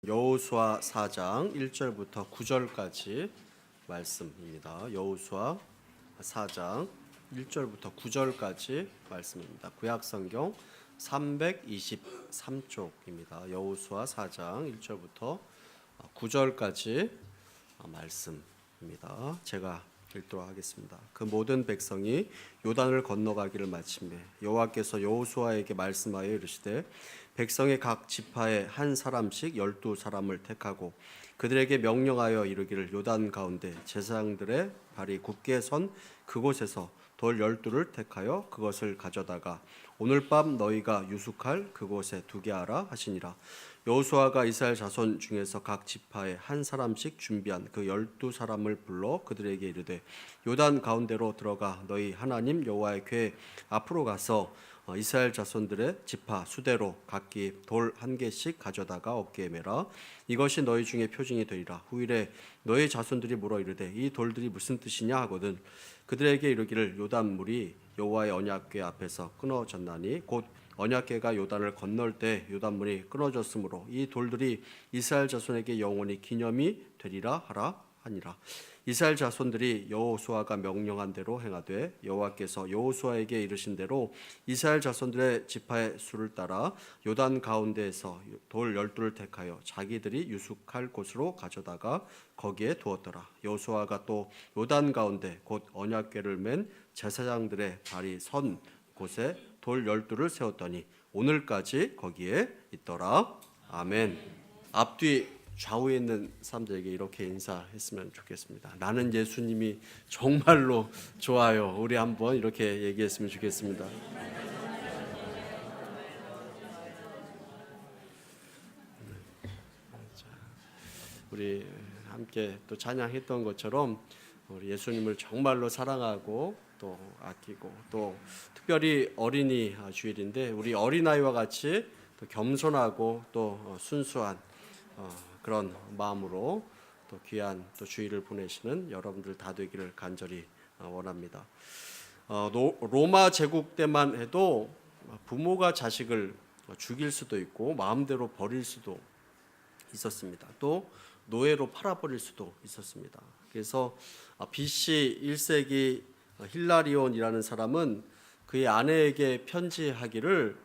여호수아 4장 1절부터 9절까지 말씀입니다. 여호수아 4장 1절부터 9절까지 말씀입니다. 구약성경 323쪽입니다. 여호수아 4장 1절부터 9절까지 말씀입니다. 제가 읽도록 하겠습니다. 그 모든 백성이 요단을 건너가기를 마침에 여호와께서 여호수아에게 말씀하여 이르시되 백성의 각 지파에 한 사람씩 12사람을 택하고 그들에게 명령하여 이르기를 요단 가운데 제사장들의 발이 굳게 선 그곳에서 돌 12를 택하여 그것을 가져다가 오늘 밤 너희가 유숙할 그곳에 두게 하라 하시니라. 여호수아가 이스라엘 자손 중에서 각 지파에 한 사람씩 준비한 그 12사람을 불러 그들에게 이르되 요단 가운데로 들어가 너희 하나님 여호와의 궤 앞으로 가서 이스라엘 자손들의 지파 수대로 각기 돌 한 개씩 가져다가 어깨에 매라. 이것이 너희 중에 표징이 되리라. 후일에 너희 자손들이 물어 이르되 이 돌들이 무슨 뜻이냐 하거든 그들에게 이르기를 요단 물이 여호와의 언약궤 앞에서 끊어졌나니 곧 언약궤가 요단을 건널 때 요단물이 끊어졌으므로 이 돌들이 이스라엘 자손에게 영원히 기념이 되리라 하라 하니라. 이스라엘 자손들이 여호수아가 명령한 대로 행하되 여호와께서 여호수아에게 이르신 대로 이스라엘 자손들의 지파의 수를 따라 요단 가운데에서 돌 12를 택하여 자기들이 유숙할 곳으로 가져다가 거기에 두었더라. 여호수아가 또 요단 가운데 곧 언약궤를 맨 제사장들의 발이 선 곳에 돌 12를 세웠더니 오늘까지 거기에 있더라. 아멘. 앞뒤 좌우에 있는 사람들에게 이렇게 인사했으면 좋겠습니다. 나는 예수님이 정말로 좋아요. 우리 한번 이렇게 얘기했으면 좋겠습니다. 우리 함께 또 찬양했던 것처럼 우리 예수님을 정말로 사랑하고 또 아끼고 또 특별히 어린이 주일인데 우리 어린아이와 같이 또 겸손하고 또 순수한 그런 마음으로 또 귀한 또 주일을 보내시는 여러분들 다 되기를 간절히 원합니다. 로마 제국 때만 해도 부모가 자식을 죽일 수도 있고 마음대로 버릴 수도 있었습니다. 또 노예로 팔아버릴 수도 있었습니다. 그래서 BC 1세기 힐라리온이라는 사람은 그의 아내에게 편지하기를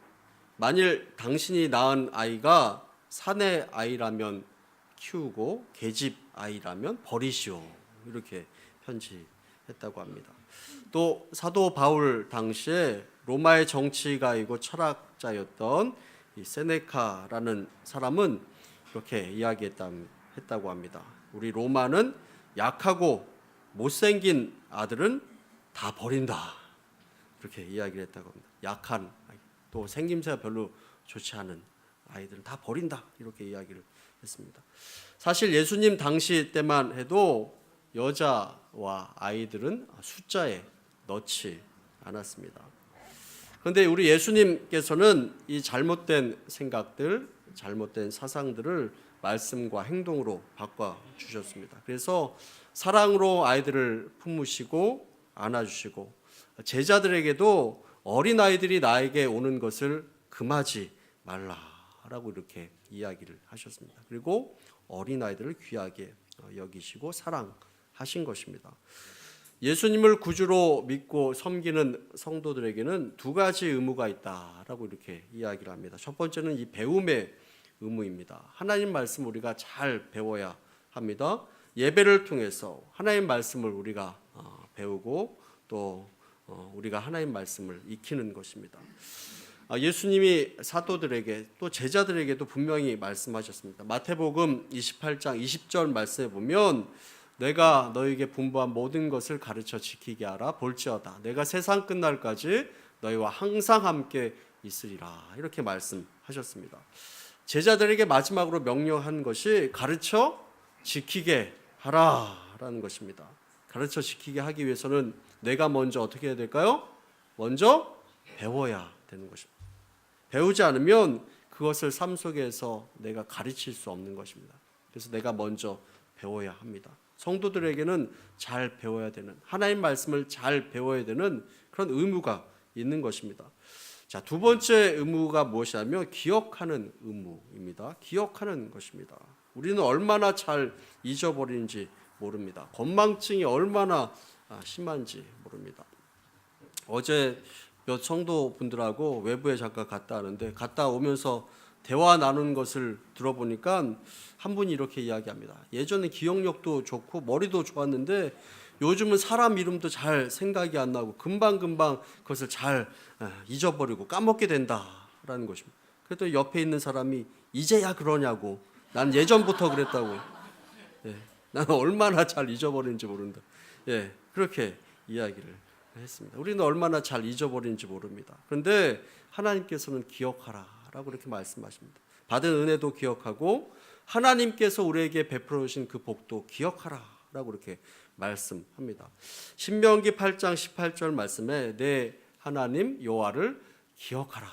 만일 당신이 낳은 아이가 사내 아이라면 키우고 계집 아이라면 버리시오 이렇게 편지했다고 합니다. 또 사도 바울 당시에 로마의 정치가이고 철학자였던 이 세네카라는 사람은 이렇게 이야기했다고 합니다. 우리 로마는 약하고 못생긴 아들은 다 버린다 이렇게 이야기를 했다고 합니다. 약한 또 생김새가 별로 좋지 않은 아이들은 다 버린다 이렇게 이야기를 했습니다. 사실 예수님 당시 때만 해도 여자와 아이들은 숫자에 넣지 않았습니다. 그런데 우리 예수님께서는 이 잘못된 생각들, 잘못된 사상들을 말씀과 행동으로 바꿔주셨습니다. 그래서 사랑으로 아이들을 품으시고 안아주시고 제자들에게도 어린아이들이 나에게 오는 것을 금하지 말라라고 이렇게 이야기를 하셨습니다. 그리고 어린아이들을 귀하게 여기시고 사랑하신 것입니다. 예수님을 구주로 믿고 섬기는 성도들에게는 두 가지 의무가 있다라고 이렇게 이야기를 합니다. 첫 번째는 이 배움의 의무입니다. 하나님 말씀 우리가 잘 배워야 합니다. 예배를 통해서 하나님 말씀을 우리가 배우고 또 우리가 하나님 말씀을 익히는 것입니다. 예수님이 사도들에게 또 제자들에게도 분명히 말씀하셨습니다. 마태복음 28장 20절 말씀에 보면 내가 너에게 분부한 모든 것을 가르쳐 지키게 하라. 볼지어다 내가 세상 끝날까지 너희와 항상 함께 있으리라. 이렇게 말씀하셨습니다. 제자들에게 마지막으로 명령한 것이 가르쳐 지키게 하라라는 것입니다. 가르쳐 지키게 하기 위해서는 내가 먼저 어떻게 해야 될까요? 먼저 배워야 되는 것입니다. 배우지 않으면 그것을 삶 속에서 내가 가르칠 수 없는 것입니다. 그래서 내가 먼저 배워야 합니다. 성도들에게는 잘 배워야 되는, 하나님 말씀을 잘 배워야 되는 그런 의무가 있는 것입니다. 자, 두 번째 의무가 무엇이냐면 기억하는 의무입니다. 기억하는 것입니다. 우리는 얼마나 잘 잊어버리는지 모릅니다. 건망증이 얼마나 심한지 모릅니다. 어제 몇 성도분들하고 외부에 잠깐 갔다 왔는데 갔다 오면서 대화 나누는 것을 들어보니까 한 분이 이렇게 이야기합니다. 예전에 기억력도 좋고 머리도 좋았는데 요즘은 사람 이름도 잘 생각이 안 나고 금방금방 그것을 잘 잊어버리고 까먹게 된다라는 것입니다. 그래도 옆에 있는 사람이 이제야 그러냐고, 난 예전부터 그랬다고. 예, 나는 얼마나 잘 잊어버리는지 모른다. 예, 그렇게 이야기를 했습니다. 우리는 얼마나 잘 잊어버리는지 모릅니다. 그런데 하나님께서는 기억하라라고 이렇게 말씀하십니다. 받은 은혜도 기억하고 하나님께서 우리에게 베풀어 주신 그 복도 기억하라라고 이렇게 말씀합니다. 신명기 8장 18절 말씀에 내 하나님 여호와를 기억하라.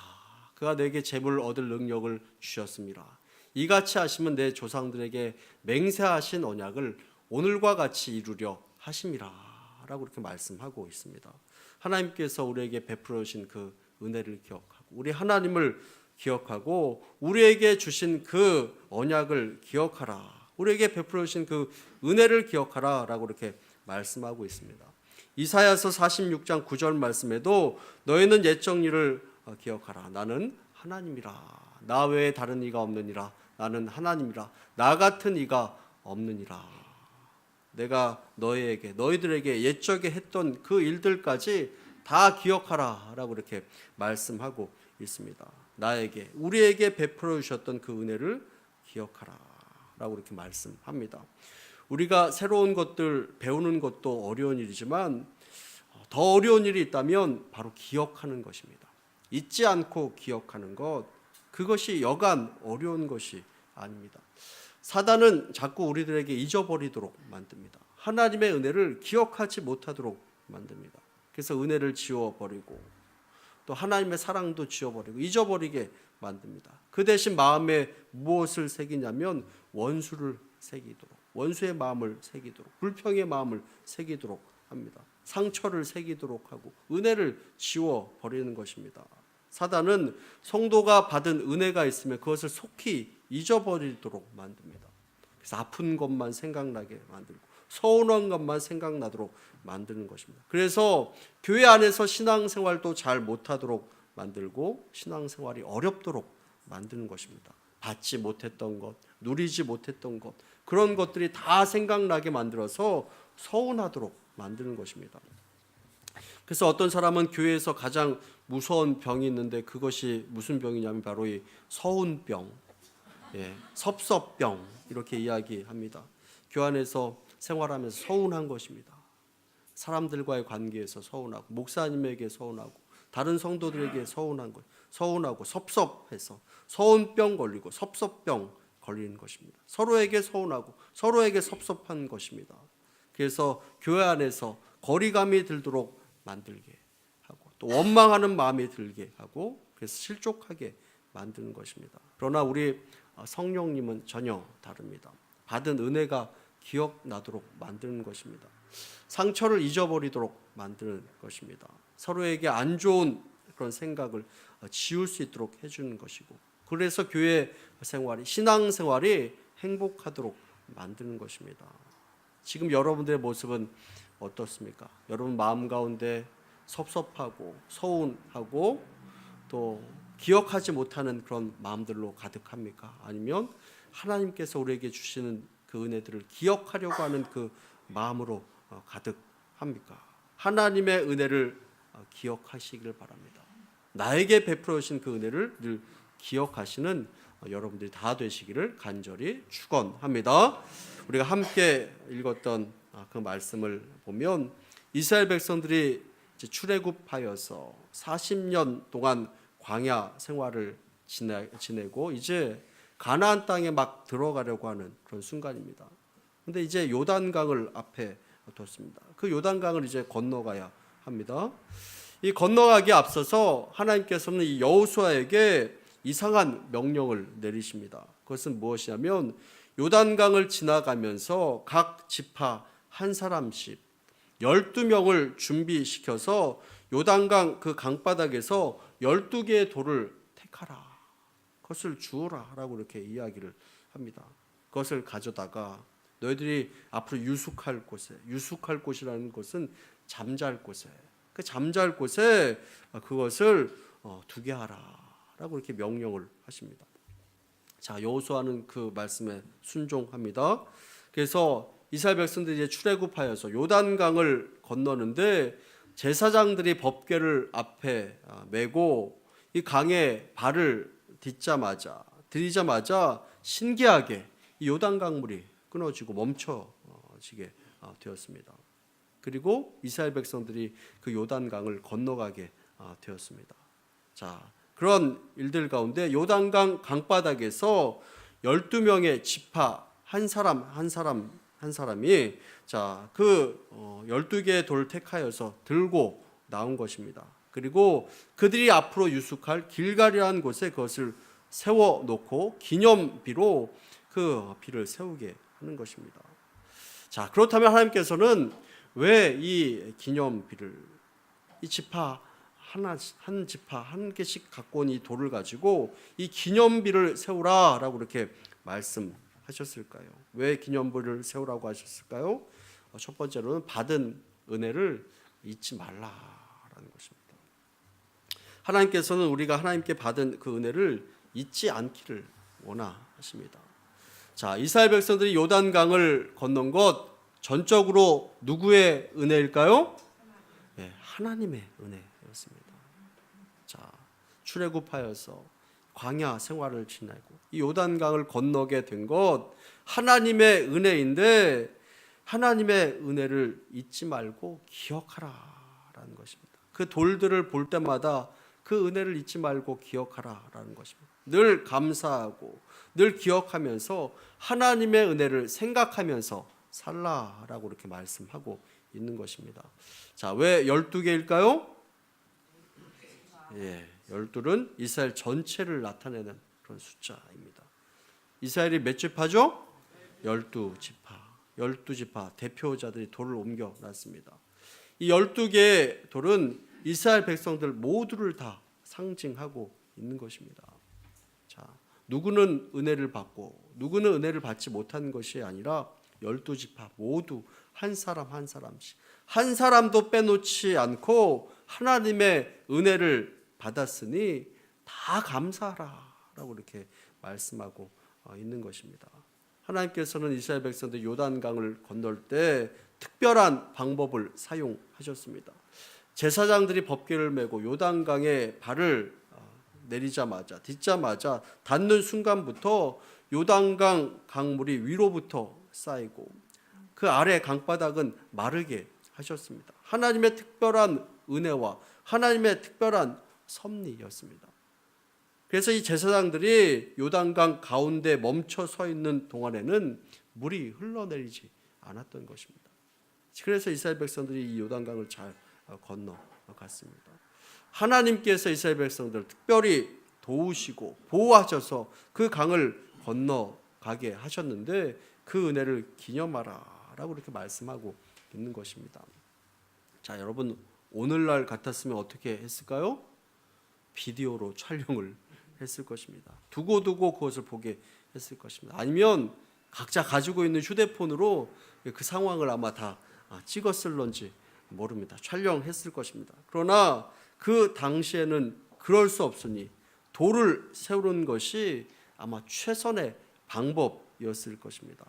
그가 내게 재물 얻을 능력을 주셨습니다. 이같이 하시면 내 조상들에게 맹세하신 언약을 오늘과 같이 이루려 하심이라 라고 이렇게 말씀하고 있습니다. 하나님께서 우리에게 베풀어 주신 그 은혜를 기억하고 우리 하나님을 기억하고 우리에게 주신 그 언약을 기억하라, 우리에게 베풀어 주신 그 은혜를 기억하라 라고 이렇게 말씀하고 있습니다. 이사야서 46장 9절 말씀에도 너희는 옛적 일을 기억하라. 나는 하나님이라. 나 외에 다른 이가 없느니라. 나는 하나님이라. 나 같은 이가 없느니라. 내가 너희들에게 옛적에 했던 그 일들까지 다 기억하라 라고 이렇게 말씀하고 있습니다. 우리에게 베풀어 주셨던 그 은혜를 기억하라 라고 이렇게 말씀합니다. 우리가 새로운 것들 배우는 것도 어려운 일이지만 더 어려운 일이 있다면 바로 기억하는 것입니다. 잊지 않고 기억하는 것, 그것이 여간 어려운 것이 아닙니다. 사단은 자꾸 우리들에게 잊어버리도록 만듭니다. 하나님의 은혜를 기억하지 못하도록 만듭니다. 그래서 은혜를 지워버리고 또 하나님의 사랑도 지워버리고 잊어버리게 만듭니다. 그 대신 마음에 무엇을 새기냐면 원수를 새기도록, 원수의 마음을 새기도록, 불평의 마음을 새기도록 합니다. 상처를 새기도록 하고 은혜를 지워버리는 것입니다. 사단은 성도가 받은 은혜가 있으면 그것을 속히 잊어버리도록 만듭니다. 그래서 아픈 것만 생각나게 만들고 서운한 것만 생각나도록 만드는 것입니다. 그래서 교회 안에서 신앙생활도 잘 못하도록 만들고 신앙생활이 어렵도록 만드는 것입니다. 받지 못했던 것, 누리지 못했던 것, 그런 것들이 다 생각나게 만들어서 서운하도록 만드는 것입니다. 그래서 어떤 사람은 교회에서 가장 무서운 병이 있는데 그것이 무슨 병이냐면 바로 이 서운병, 섭섭병 이렇게 이야기합니다. 교회 안에서 생활하면서 서운한 것입니다. 사람들과의 관계에서 서운하고 목사님에게 서운하고 다른 성도들에게 서운하고 섭섭해서 서운병 걸리고 섭섭병 걸리는 것입니다. 서로에게 서운하고 서로에게 섭섭한 것입니다. 그래서 교회 안에서 거리감이 들도록 만들게 하고 또 원망하는 마음이 들게 하고 그래서 실족하게 만드는 것입니다. 그러나 우리 성령님은 전혀 다릅니다. 받은 은혜가 기억나도록 만드는 것입니다. 상처를 잊어버리도록 만드는 것입니다. 서로에게 안 좋은 그런 생각을 지울 수 있도록 해주는 것이고 그래서 교회 생활이, 신앙생활이 행복하도록 만드는 것입니다. 지금 여러분들의 모습은 어떻습니까? 여러분 마음 가운데 섭섭하고 서운하고 또 기억하지 못하는 그런 마음들로 가득합니까? 아니면 하나님께서 우리에게 주시는 그 은혜들을 기억하려고 하는 그 마음으로 가득합니까? 하나님의 은혜를 기억하시길 바랍니다. 나에게 베풀어 주신 그 은혜를 늘 기억하시는 여러분들이 다 되시기를 간절히 축원합니다. 우리가 함께 읽었던 그 말씀을 보면 이스라엘 백성들이 출애굽하여서 40년 동안 광야 생활을 지내고 이제 가나안 땅에 막 들어가려고 하는 그런 순간입니다. 그런데 이제 요단강을 앞에 뒀습니다. 그 요단강을 이제 건너가야 합니다. 이 건너가기에 앞서서 하나님께서는 이 여호수아에게 이상한 명령을 내리십니다. 그것은 무엇이냐면 요단강을 지나가면서 각 지파 한 사람씩 12명을 준비시켜서 요단강 그 강바닥에서 12개의 돌을 택하라. 그것을 주어라 라고 이렇게 이야기를 합니다. 그것을 가져다가 너희들이 앞으로 유숙할 곳에, 유숙할 곳이라는 것은 잠잘 곳에, 그 잠잘 곳에 그것을 두게 하라 라고 이렇게 명령을 하십니다. 자, 여호수아는 그 말씀에 순종합니다. 그래서 이스라엘 백성들이 이제 출애굽하여서 요단강을 건너는데 제사장들이 법궤를 앞에 메고 이 강에 발을 들이자마자 신기하게 이 요단강 물이 끊어지고 멈춰지게 되었습니다. 그리고 이스라엘 백성들이 그 요단강을 건너가게 되었습니다. 자, 그런 일들 가운데 요단강 강바닥에서 12명의 지파 한 사람이 자, 그 12개의 돌을 택하여서 들고 나온 것입니다. 그리고 그들이 앞으로 유숙할 길갈이라는 곳에 그것을 세워 놓고 기념비로 그 비를 세우게 하는 것입니다. 자, 그렇다면 하나님께서는 왜 이 기념비를 이 지파 한 지파 한 개씩 갖고 온 이 돌을 가지고 이 기념비를 세우라라고 이렇게 말씀하셨을까요? 왜 기념비를 세우라고 하셨을까요? 첫 번째로는 받은 은혜를 잊지 말라라는 것입니다. 하나님께서는 우리가 하나님께 받은 그 은혜를 잊지 않기를 원하십니다. 자, 이스라엘 백성들이 요단강을 건넌 것 전적으로 누구의 은혜일까요? 네, 하나님의 은혜였습니다. 자, 출애굽하여서 광야 생활을 지내고 이 요단강을 건너게 된 것 하나님의 은혜인데 하나님의 은혜를 잊지 말고 기억하라라는 것입니다. 그 돌들을 볼 때마다 그 은혜를 잊지 말고 기억하라라는 것입니다. 늘 감사하고 늘 기억하면서 하나님의 은혜를 생각하면서 살라라고 이렇게 말씀하고 있는 것입니다. 자, 왜 12개일까요? 예, 12는 이스라엘 전체를 나타내는 그런 숫자입니다. 이스라엘이 몇 지파죠? 12지파. 12지파 대표자들이 돌을 옮겨 놨습니다. 이 12개의 돌은 이스라엘 백성들 모두를 다 상징하고 있는 것입니다. 자, 누구는 은혜를 받고 누구는 은혜를 받지 못한 것이 아니라 12지파 모두 한 사람 한 사람씩 한 사람도 빼놓지 않고 하나님의 은혜를 받았으니 다 감사하라라고 이렇게 말씀하고 있는 것입니다. 하나님께서는 이스라엘 백성들 요단강을 건널 때 특별한 방법을 사용하셨습니다. 제사장들이 법궤를 메고 요단강에 발을 딛자마자 닿는 순간부터 요단강 강물이 위로부터 쌓이고 그 아래 강바닥은 마르게 하셨습니다. 하나님의 특별한 은혜와 하나님의 특별한 섭리였습니다. 그래서 이 제사장들이 요단강 가운데 멈춰 서 있는 동안에는 물이 흘러내리지 않았던 것입니다. 그래서 이스라엘 백성들이 이 요단강을 잘 건너갔습니다. 하나님께서 이스라엘 백성들을 특별히 도우시고 보호하셔서 그 강을 건너가게 하셨는데 그 은혜를 기념하라라고 이렇게 말씀하고 있는 것입니다. 자, 여러분 오늘날 같았으면 어떻게 했을까요? 비디오로 촬영을 했을 것입니다. 두고두고 그것을 보게 했을 것입니다. 아니면 각자 가지고 있는 휴대폰으로 그 상황을 아마 다 찍었을런지 모릅니다. 촬영했을 것입니다. 그러나 그 당시에는 그럴 수 없으니 돌을 세우는 것이 아마 최선의 방법이었을 것입니다.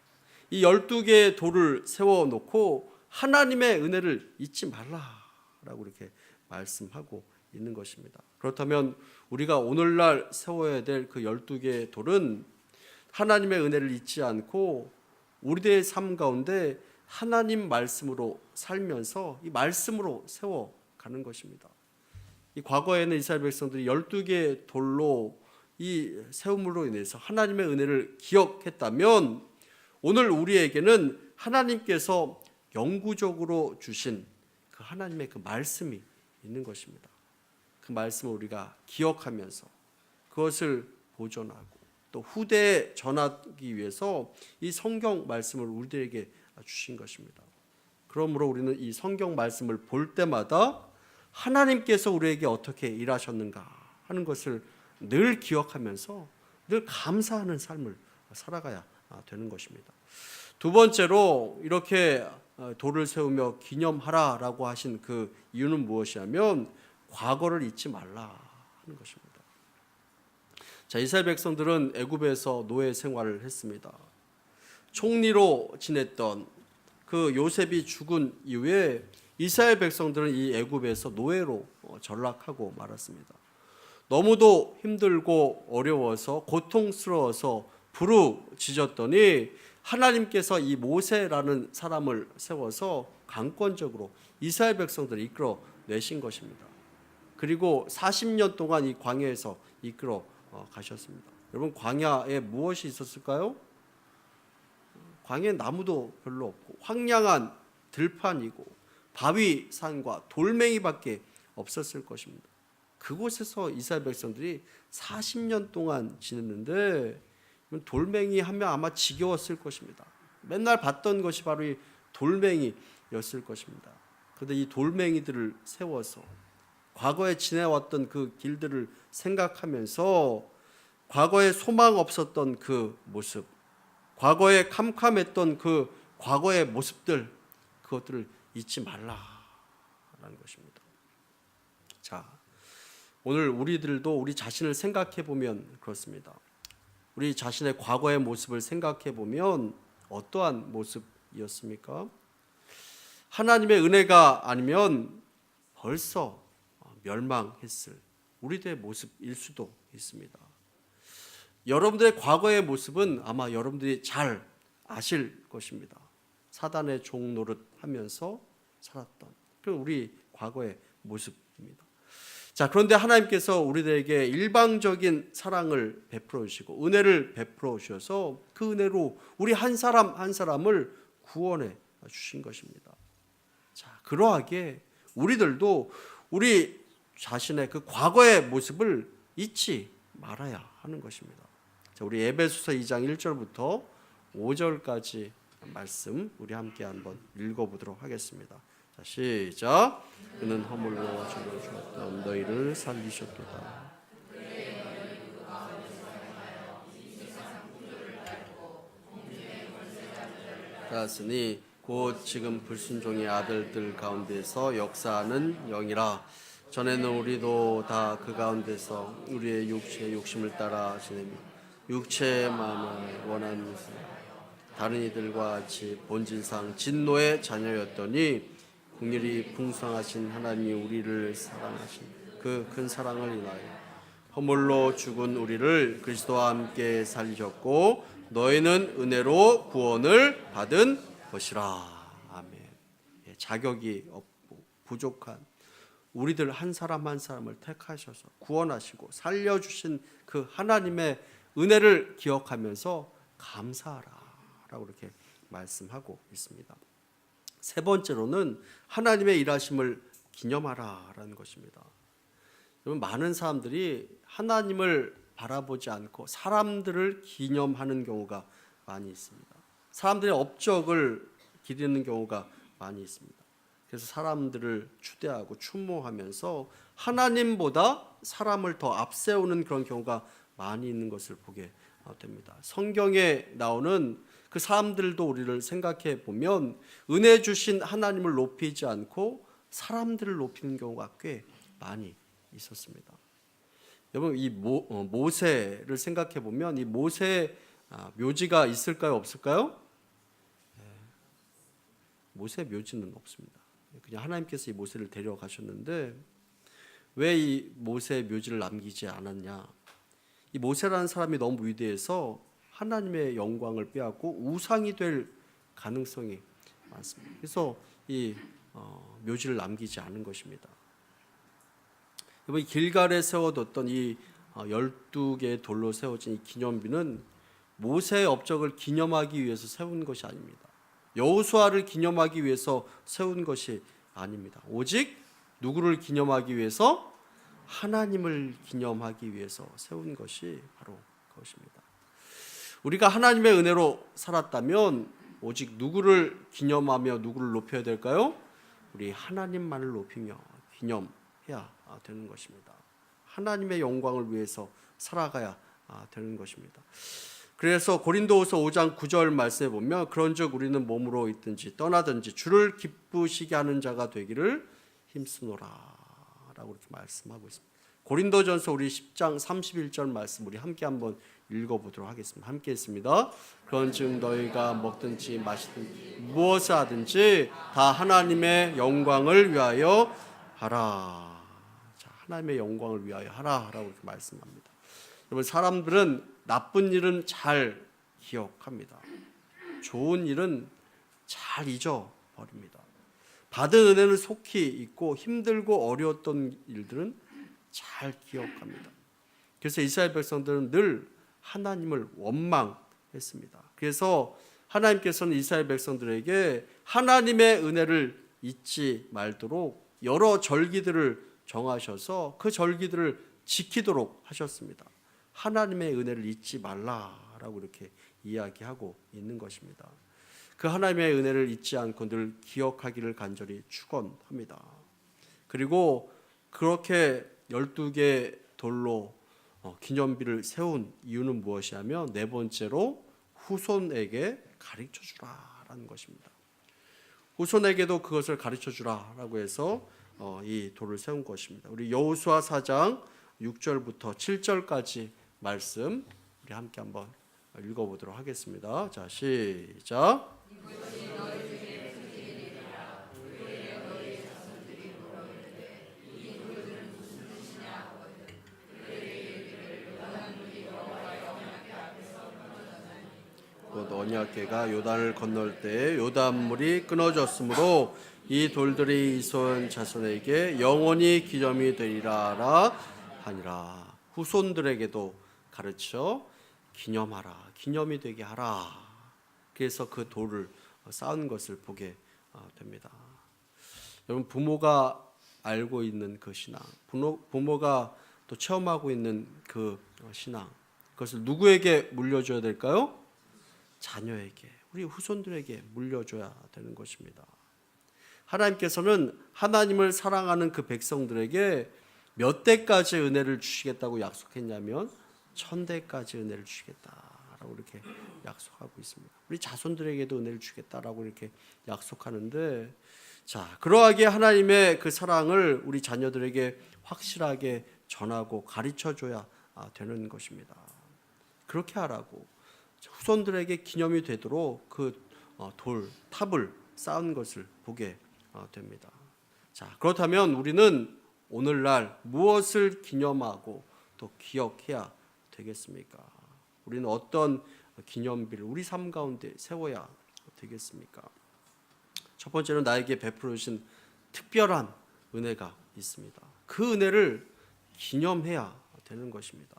이 12개의 돌을 세워놓고 하나님의 은혜를 잊지 말라라고 이렇게 말씀하고 있는 것입니다. 그렇다면 우리가 오늘날 세워야 될 그 12개의 돌은 하나님의 은혜를 잊지 않고 우리들의 삶 가운데 하나님 말씀으로 살면서 이 말씀으로 세워가는 것입니다. 이 과거에는 이스라엘 백성들이 12개의 돌로 이 세움으로 인해서 하나님의 은혜를 기억했다면 오늘 우리에게는 하나님께서 영구적으로 주신 그 하나님의 그 말씀이 있는 것입니다. 그 말씀을 우리가 기억하면서 그것을 보존하고 또 후대에 전하기 위해서 이 성경 말씀을 우리들에게 주신 것입니다. 그러므로 우리는 이 성경 말씀을 볼 때마다 하나님께서 우리에게 어떻게 일하셨는가 하는 것을 늘 기억하면서 늘 감사하는 삶을 살아가야 되는 것입니다. 두 번째로 이렇게 돌을 세우며 기념하라라고 하신 그 이유는 무엇이냐면 과거를 잊지 말라 하는 것입니다. 자, 이스라엘 백성들은 애굽에서 노예 생활을 했습니다. 총리로 지냈던 그 요셉이 죽은 이후에 이스라엘 백성들은 이 애굽에서 노예로 전락하고 말았습니다. 너무도 힘들고 어려워서 고통스러워서 부르짖었더니 하나님께서 이 모세라는 사람을 세워서 강권적으로 이스라엘 백성들을 이끌어 내신 것입니다. 그리고 40년 동안 이 광야에서 이끌어 가셨습니다. 여러분, 광야에 무엇이 있었을까요? 광야에 나무도 별로 없고 황량한 들판이고 바위산과 돌멩이밖에 없었을 것입니다. 그곳에서 이스라엘 백성들이 40년 동안 지냈는데 돌멩이 하면 아마 지겨웠을 것입니다. 맨날 봤던 것이 바로 이 돌멩이였을 것입니다. 그런데 이 돌멩이들을 세워서 과거에 지내왔던 그 길들을 생각하면서 과거에 소망 없었던 그 모습, 과거에 캄캄했던 그 과거의 모습들, 그것들을 잊지 말라라는 것입니다. 자, 오늘 우리들도 우리 자신을 생각해 보면 그렇습니다. 우리 자신의 과거의 모습을 생각해 보면 어떠한 모습이었습니까? 하나님의 은혜가 아니면 벌써 멸망했을 우리들의 모습일 수도 있습니다. 여러분들의 과거의 모습은 아마 여러분들이 잘 아실 것입니다. 사단의 종 노릇하면서 살았던 그 우리 과거의 모습입니다. 자, 그런데 하나님께서 우리들에게 일방적인 사랑을 베풀어 주시고 은혜를 베풀어 주셔서 그 은혜로 우리 한 사람 한 사람을 구원해 주신 것입니다. 자, 그러하게 우리들도 우리 자신의 그 과거의 모습을 잊지 말아야 하는 것입니다. 자, 우리 에베소서 2장 1절부터 5절까지 말씀 우리 함께 한번 읽어보도록 하겠습니다. 자, 시작. 그는 허물로 저를 주었던 너희를 살리셨도다. 따랐으니 곧 지금 불순종의 아들들 가운데서 역사하는 영이라. 전에는 우리도 다 그 가운데서 우리의 육체의 욕심을 따라 지내며 육체의 마음을 원하는 것을 다른 이들과 같이 본질상 진노의 자녀였더니 긍휼이 풍성하신 하나님이 우리를 사랑하신 그 큰 사랑을 인하여 허물로 죽은 우리를 그리스도와 함께 살리셨고 너희는 은혜로 구원을 받은 것이라. 아멘. 자격이 없고 부족한 우리들 한 사람 한 사람을 택하셔서 구원하시고 살려주신 그 하나님의 은혜를 기억하면서 감사하라라고 이렇게 말씀하고 있습니다. 세 번째로는 하나님의 일하심을 기념하라라는 것입니다. 여러분, 많은 사람들이 하나님을 바라보지 않고 사람들을 기념하는 경우가 많이 있습니다. 사람들의 업적을 기리는 경우가 많이 있습니다. 그래서 사람들을 추대하고 추모하면서 하나님보다 사람을 더 앞세우는 그런 경우가 많이 있는 것을 보게 됩니다. 성경에 나오는 그 사람들도 우리를 생각해 보면 은혜 주신 하나님을 높이지 않고 사람들을 높이는 경우가 꽤 많이 있었습니다. 여러분, 이 모세를 생각해 보면 이 모세의 묘지가 있을까요, 없을까요? 모세 묘지는 없습니다. 그냥 하나님께서 이 모세를 데려가셨는데 왜 이 모세 묘지를 남기지 않았냐? 이 모세라는 사람이 너무 위대해서 하나님의 영광을 빼앗고 우상이 될 가능성이 많습니다. 그래서 이 묘지를 남기지 않은 것입니다. 이 길갈에 세워뒀던 이 12개의 돌로 세워진 이 기념비는 모세의 업적을 기념하기 위해서 세운 것이 아닙니다. 여호수아를 기념하기 위해서 세운 것이 아닙니다. 오직 누구를 기념하기 위해서? 하나님을 기념하기 위해서 세운 것이 바로 그것입니다. 우리가 하나님의 은혜로 살았다면 오직 누구를 기념하며 누구를 높여야 될까요? 우리 하나님만을 높이며 기념해야 되는 것입니다. 하나님의 영광을 위해서 살아가야 되는 것입니다. 그래서 고린도후서 5장 9절 말씀에 보면 그런즉 우리는 몸으로 있든지 떠나든지 주를 기쁘시게 하는 자가 되기를 힘쓰노라 라고 이렇게 말씀하고 있습니다. 고린도전서 우리 10장 31절 말씀 우리 함께 한번 읽어보도록 하겠습니다. 함께 했습니다. 그런즉 너희가 먹든지 마시든지 무엇을 하든지 다 하나님의 영광을 위하여 하라. 자, 하나님의 영광을 위하여 하라라고 이렇게 말씀합니다. 여러분, 사람들은 나쁜 일은 잘 기억합니다. 좋은 일은 잘 잊어버립니다. 받은 은혜는 속히 잊고 힘들고 어려웠던 일들은 잘 기억합니다. 그래서 이스라엘 백성들은 늘 하나님을 원망했습니다. 그래서 하나님께서는 이스라엘 백성들에게 하나님의 은혜를 잊지 말도록 여러 절기들을 정하셔서 그 절기들을 지키도록 하셨습니다. 하나님의 은혜를 잊지 말라라고 이렇게 이야기하고 있는 것입니다. 그 하나님의 은혜를 잊지 않고 늘 기억하기를 간절히 축원합니다. 그리고 그렇게 12개 돌로 기념비를 세운 이유는 무엇이냐면 네 번째로 후손에게 가르쳐 주라라는 것입니다. 후손에게도 그것을 가르쳐 주라라고 해서 이 돌을 세운 것입니다. 우리 여호수아 4장 6절부터 7절까지 말씀 우리 함께 한번 읽어보도록 하겠습니다. 자, 시작. 곧 언약궤가 요단을 건널 때 요단물이 끊어졌으므로 이 돌들이 이손 자손에게 영원히 기념이 되리라 하니라. 후손들에게도 가르쳐 기념하라, 기념이 되게 하라. 그래서 그 돌을 쌓은 것을 보게 됩니다. 여러분, 부모가 알고 있는 그 신앙, 부모가 또 체험하고 있는 그 신앙, 그것을 누구에게 물려줘야 될까요? 자녀에게, 우리 후손들에게 물려줘야 되는 것입니다. 하나님께서는 하나님을 사랑하는 그 백성들에게 몇 대까지 은혜를 주시겠다고 약속했냐면 1000대까지 은혜를 주시겠다라고 이렇게 약속하고 있습니다. 우리 자손들에게도 은혜를 주겠다라고 이렇게 약속하는데, 자, 그러하기에 하나님의 그 사랑을 우리 자녀들에게 확실하게 전하고 가르쳐줘야 되는 것입니다. 그렇게 하라고 후손들에게 기념이 되도록 그 탑을 쌓은 것을 보게 됩니다. 자, 그렇다면 우리는 오늘날 무엇을 기념하고 또 기억해야 되겠습니까? 우리는 어떤 기념비를 우리 삶 가운데 세워야 되겠습니까? 첫 번째는 나에게 베풀어 주신 특별한 은혜가 있습니다. 그 은혜를 기념해야 되는 것입니다.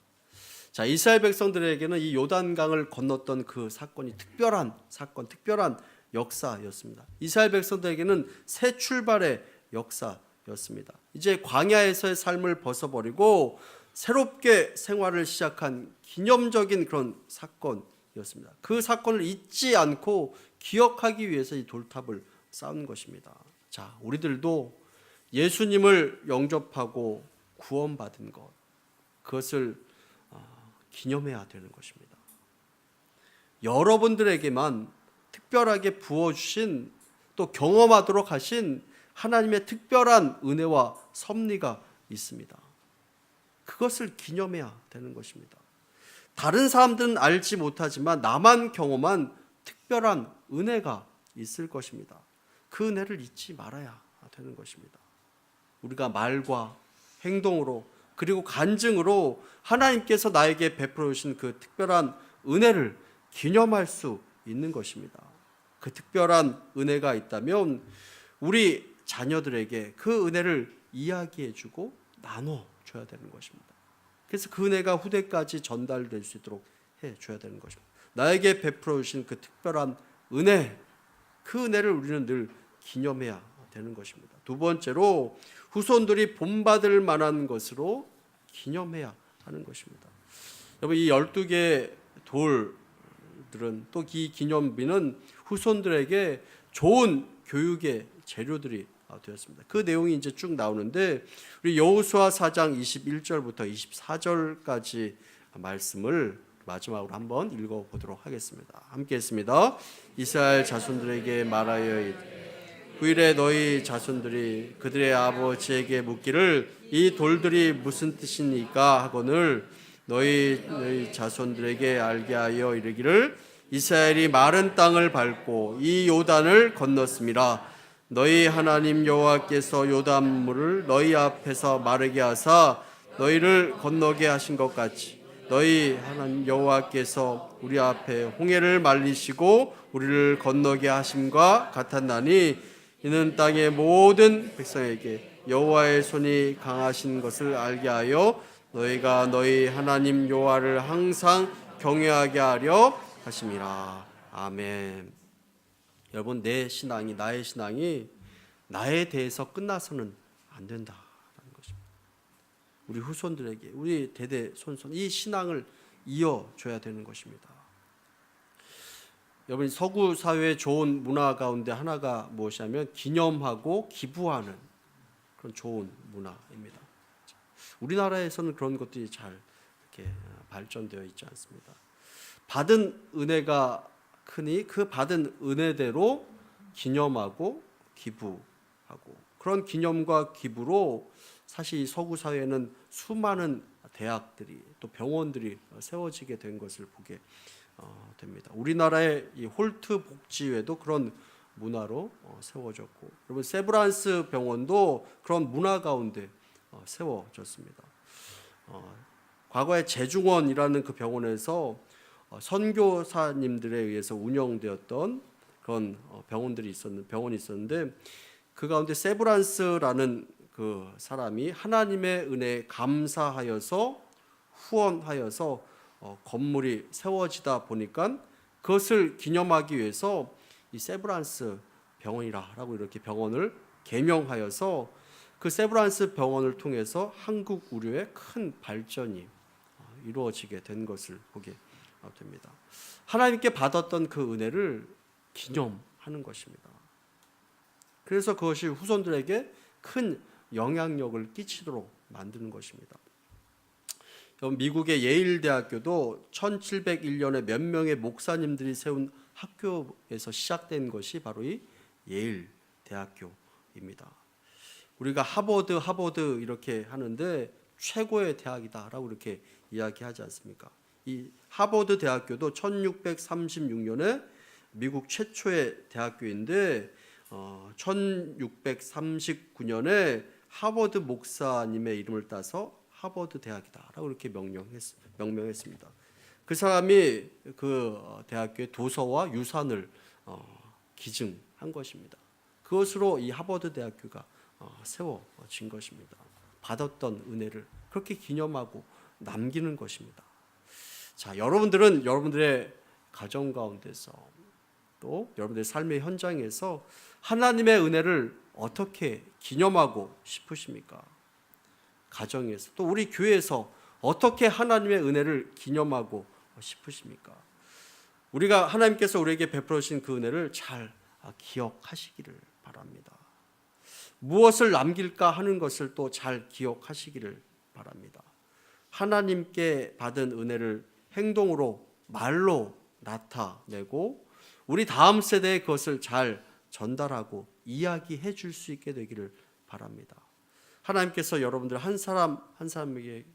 자, 이스라엘 백성들에게는 이 요단강을 건넜던 그 사건이 특별한 사건, 특별한 역사였습니다. 이스라엘 백성들에게는 새 출발의 역사였습니다. 이제 광야에서의 삶을 벗어버리고 새롭게 생활을 시작한 기념적인 그런 사건이었습니다. 그 사건을 잊지 않고 기억하기 위해서 이 돌탑을 쌓은 것입니다. 자, 우리들도 예수님을 영접하고 구원받은 것, 그것을 기념해야 되는 것입니다. 여러분들에게만 특별하게 부어주신, 또 경험하도록 하신 하나님의 특별한 은혜와 섭리가 있습니다. 그것을 기념해야 되는 것입니다. 다른 사람들은 알지 못하지만 나만 경험한 특별한 은혜가 있을 것입니다. 그 은혜를 잊지 말아야 되는 것입니다. 우리가 말과 행동으로 그리고 간증으로 하나님께서 나에게 베풀어 주신 그 특별한 은혜를 기념할 수 있는 것입니다. 그 특별한 은혜가 있다면 우리 자녀들에게 그 은혜를 이야기해주고 나눠줘야 되는 것입니다. 그래서 그 은혜가 후대까지 전달될 수 있도록 해줘야 되는 것입니다. 나에게 베풀어 주신 그 특별한 은혜, 그 은혜를 우리는 늘 기념해야 되는 것입니다. 두 번째로 후손들이 본받을 만한 것으로 기념해야 하는 것입니다. 여러분, 이 12개 돌들은, 또 이 기념비는 후손들에게 좋은 교육의 재료들이 되었습니다. 그 내용이 이제 쭉 나오는데 우리 여호수아 4장 21절부터 24절까지 말씀을 마지막으로 한번 읽어보도록 하겠습니다. 함께 했습니다. 이스라엘 자손들에게 말하여 이르되 후일에 너희 자손들이 그들의 아버지에게 묻기를 이 돌들이 무슨 뜻이니까 하거늘 너희 자손들에게 알게 하여 이르기를 이스라엘이 마른 땅을 밟고 이 요단을 건넜음이라. 너희 하나님 여호와께서 요단물을 너희 앞에서 마르게 하사 너희를 건너게 하신 것 같이 너희 하나님 여호와께서 우리 앞에 홍해를 말리시고 우리를 건너게 하심과 같았나니 이는 땅의 모든 백성에게 여호와의 손이 강하신 것을 알게 하여 너희가 너희 하나님 여호와를 항상 경외하게 하려 하심이라. 아멘. 여러분, 내 신앙이, 나의 신앙이 나에 대해서 끝나서는 안 된다라는 것입니다. 우리 후손들에게, 우리 대대손손 이 신앙을 이어줘야 되는 것입니다. 여러분, 서구 사회의 좋은 문화 가운데 하나가 무엇이냐면 기념하고 기부하는 그런 좋은 문화입니다. 우리나라에서는 그런 것들이 잘 이렇게 발전되어 있지 않습니다. 받은 은혜가 크니 그 받은 은혜대로 기념하고 기부하고, 그런 기념과 기부로 사실 이 서구 사회는 수많은 대학들이 또 병원들이 세워지게 된 것을 보게 됩니다. 우리나라의 이 홀트 복지회도 그런 문화로 세워졌고, 여러분 세브란스 병원도 그런 문화 가운데 세워졌습니다. 과거에 재중원이라는 그 병원에서 선교사님들에 의해서 운영되었던 그런 병원이 있었는데 그 가운데 세브란스라는 그 사람이 하나님의 은혜에 감사하여서 후원하여서 건물이 세워지다 보니까 그것을 기념하기 위해서 이 세브란스 병원이라고 이렇게 병원을 개명하여서 그 세브란스 병원을 통해서 한국 의료의 큰 발전이 이루어지게 된 것을 보게 됩니다. 하나님께 받았던 그 은혜를 기념하는 것입니다. 그래서 그것이 후손들에게 큰 영향력을 끼치도록 만드는 것입니다. 미국의 예일 대학교도 1701년에 몇 명의 목사님들이 세운 학교에서 시작된 것이 바로 이 예일 대학교입니다. 우리가 하버드 이렇게 하는데 최고의 대학이다라고 이렇게 이야기하지 않습니까? 이 하버드 대학교도 1636년에 미국 최초의 대학교인데 1639년에 하버드 목사님의 이름을 따서 하버드 대학이다라고 이렇게 명명했습니다. 그 사람이 그 대학교의 도서와 유산을 기증한 것입니다. 그것으로 이 하버드 대학교가 세워진 것입니다. 받았던 은혜를 그렇게 기념하고 남기는 것입니다. 자, 여러분들은 여러분들의 가정 가운데서 또 여러분들의 삶의 현장에서 하나님의 은혜를 어떻게 기념하고 싶으십니까? 가정에서 또 우리 교회에서 어떻게 하나님의 은혜를 기념하고 싶으십니까? 우리가 하나님께서 우리에게 베풀어 주신 그 은혜를 잘 기억하시기를 바랍니다. 무엇을 남길까 하는 것을 또 잘 기억하시기를 바랍니다. 하나님께 받은 은혜를 행동으로, 말로 나타내고 우리 다음 세대에 그것을 잘 전달하고 이야기해 줄 수 있게 되기를 바랍니다. 하나님께서 여러분들 한 사람 한 사람에게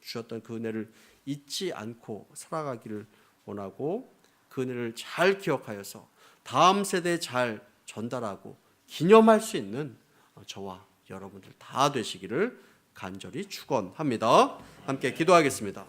주셨던 그 은혜를 잊지 않고 살아가기를 원하고 그 은혜를 잘 기억하여서 다음 세대에 잘 전달하고 기념할 수 있는 저와 여러분들 다 되시기를 간절히 축원합니다. 함께 기도하겠습니다.